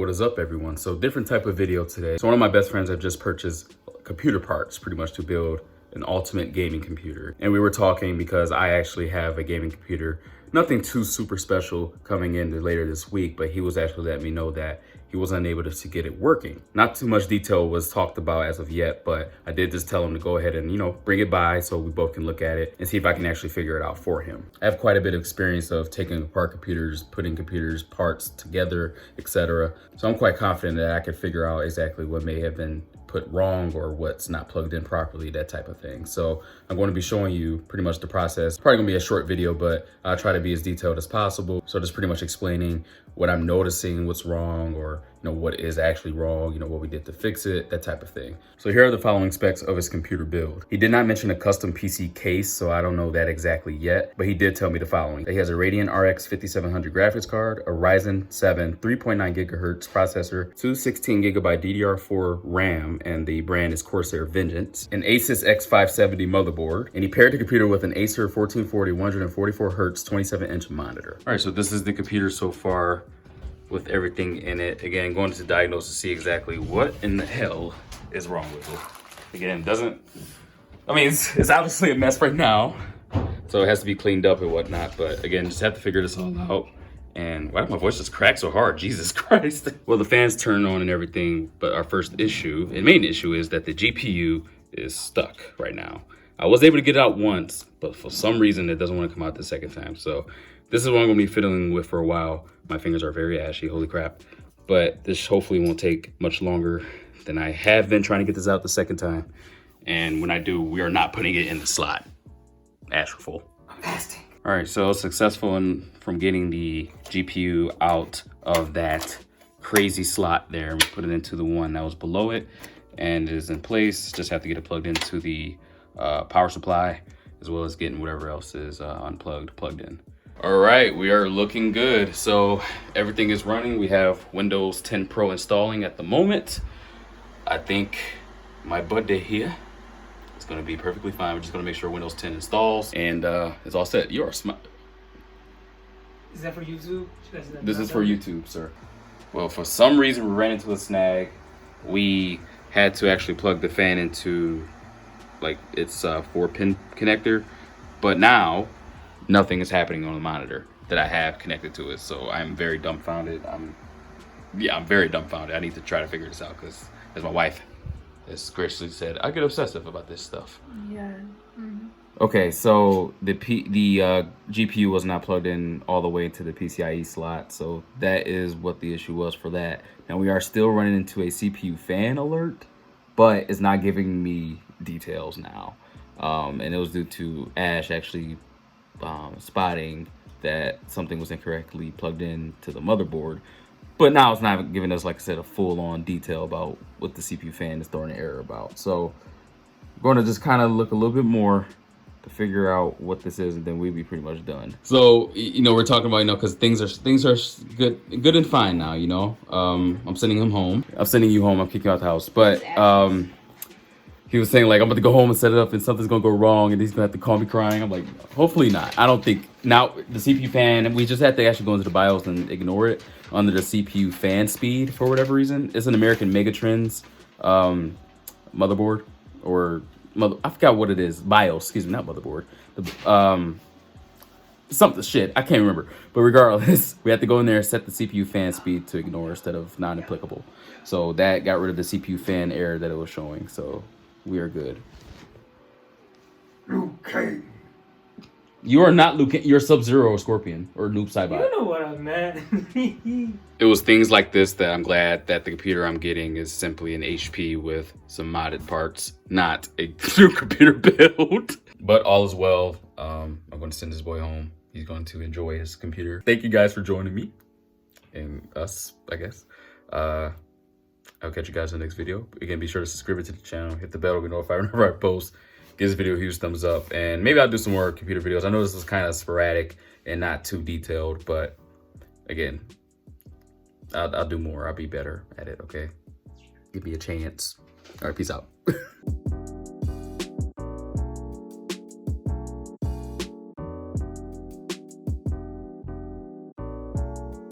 What is up, everyone? So different type of video today. So one of my best friends have just purchased computer parts pretty much to build an ultimate gaming computer. And we were talking because I actually have a gaming computer, nothing too super special coming in later this week, but he was actually letting me know that he was unable to get it working. Not too much detail was talked about as of yet, but I did just tell him to go ahead and, bring it by so we both can look at it and see if I can actually figure it out for him. I have quite a bit of experience of taking apart computers, putting computers parts together, etc. So I'm quite confident that I can figure out exactly what may have been put wrong or what's not plugged in properly, that type of thing. So I'm going to be showing you pretty much the process. Probably gonna be a short video, but I'll try to be as detailed as possible. So just pretty much explaining what I'm noticing, what's wrong, or what is actually wrong, what we did to fix it, that type of thing. So here are the following specs of his computer build. He did not mention a custom PC case, so I don't know that exactly yet, but he did tell me the following. He has a Radeon RX5700 graphics card, a Ryzen 7 3.9 gigahertz processor, two 16GB DDR4 RAM, and the brand is Corsair Vengeance, an ASUS X570 motherboard, and he paired the computer with an Acer 1440 144Hz 27-inch monitor. All right, so this is the computer so far with everything in it. Again, going to diagnose to see exactly what in the hell is wrong with it. Again, it's obviously a mess right now, so it has to be cleaned up and whatnot, but again, just have to figure this all out. And why did my voice just crack so hard? Jesus Christ. Well, the fans turn on and everything, but our first issue, and main issue, is that the GPU is stuck right now. I was able to get it out once, but for some reason it doesn't want to come out the second time. So this is what I'm gonna be fiddling with for a while. My fingers are very ashy, holy crap. But this hopefully won't take much longer than I have been trying to get this out the second time. And when I do, we are not putting it in the slot. Ashful. I'm fasting. All right, so successful from getting the GPU out of that crazy slot there. We put it into the one that was below it and it is in place. Just have to get it plugged into the power supply, as well as getting whatever else is unplugged, plugged in. All right, we are looking good. So everything is running. We have Windows 10 Pro installing at the moment. I think my birthday here is gonna be perfectly fine. We're just gonna make sure Windows 10 installs and it's all set. You are smart. Is that for YouTube? This is for YouTube, sir. Well, for some reason we ran into a snag. We had to actually plug the fan into its 4-pin connector, but now nothing is happening on the monitor that I have connected to it. So I'm very dumbfounded. I'm very dumbfounded. I need to try to figure this out because, as my wife has graciously said, I get obsessive about this stuff. Yeah. Mm-hmm. Okay, so the GPU was not plugged in all the way into the PCIe slot, so that is what the issue was for that. Now we are still running into a CPU fan alert, but it's not giving me details now, and it was due to Ash actually spotting that something was incorrectly plugged in to the motherboard. But now it's not giving us, like I said, a full-on detail about what the CPU fan is throwing an error about. So I'm going to just kind of look a little bit more to figure out what this is, and then we'll be pretty much done. So we're talking about because things are good and fine now. I'm sending him home. I'm sending you home. I'm kicking you out the house. But he was saying, I'm about to go home and set it up and something's gonna go wrong and he's gonna have to call me crying. I'm like, hopefully not. I don't think. Now, the CPU fan, we just have to actually go into the BIOS and ignore it under the CPU fan speed for whatever reason. It's an American Megatrends motherboard, or I forgot what it is. BIOS, excuse me, not motherboard. Something shit, I can't remember. But regardless, we have to go in there and set the CPU fan speed to ignore instead of non-applicable. So that got rid of the CPU fan error that it was showing. So we are good. Okay. You are not Luke. You're Sub-Zero or Scorpion or Noob Saibot. You know what I meant. It was things like this that I'm glad that the computer I'm getting is simply an HP with some modded parts, not a true computer build. But all is well. I'm going to send this boy home. He's going to enjoy his computer. Thank you guys for joining me and us, I guess. I'll catch you guys in the next video. Again, be sure to subscribe to the channel, hit the bell to be notified whenever I post. Give this video a huge thumbs up, and maybe I'll do some more computer videos. I know this is kind of sporadic and not too detailed, but again, I'll do more. I'll be better at it, okay? Give me a chance. All right, peace out.